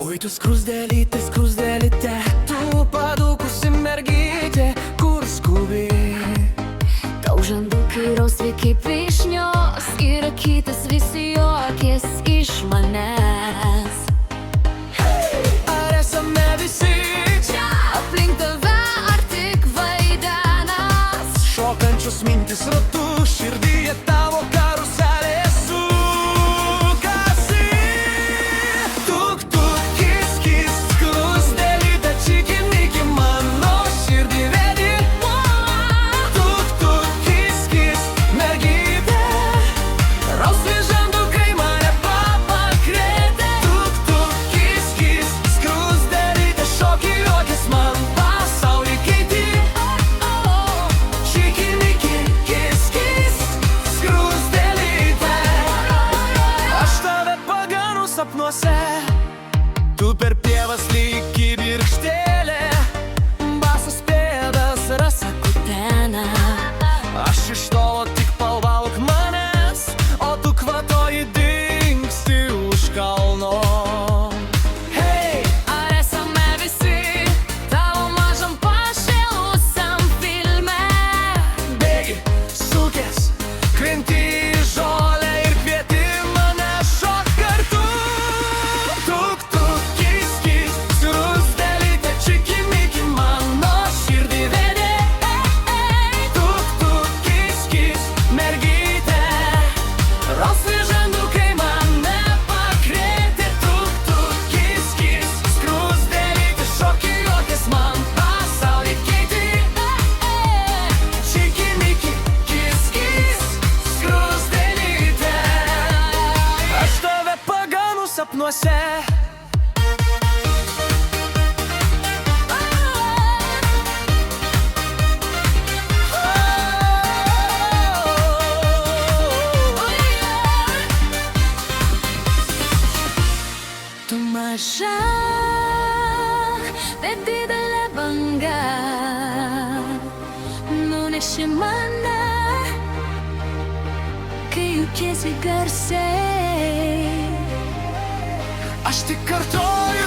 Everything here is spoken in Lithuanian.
Oi, tu skruzdėlyte, tu padūkusi mergytė, kur skubi. Tau žandukai rausvi kaip vyšnios ir akytės visi juokės iš manęs. Ar esame visi Čia aplink tave ar tik vaidenas? šokančios mintis ratu, širdyje tavo karuselė sukasi. Tuk, tuk, kis, kis, skruzdėlyte, čiki, miki, mano širdį vedi. Tuk, tuk, kis, kis, mergytė, rausvi žandukai mane pakrėtė. Tuk, tuk, kis, kis, skruzdėlyte, šoki juokis man pasaulį keiti. Čiki, miki, kis, kis, skruzdėlyte, aš tave paganu sapnuose. Tu per pievas lyg kibirkštėlė, basas pėdas rasa Kutena, aš iš tolo tik pavalk manęs, o tu kvatoji dingsti už kalno. Hei, ar esame visi tavo mažam pašėlusiam filme? bėgi, sukės, krenti į žolę ir kvieti mane šok kartu. Tuk, tuk, kis, kis, skruzdėlyte, čiki, miki, mano širdį vedi. Tuk, tuk, kis, kis, mergytė, rausvi žandukai mane pakrėtė. Tuk, tuk, kis, kis, skruzdėlyte, šoki juokis man pasaulį keiti. Čiki, miki, kis, kis, skruzdėlyte, aš tave paganu sapnuose. Tu maža, bet didelė banga, nuneši mane, kai juokiesi garsiai. Aš tik kartoju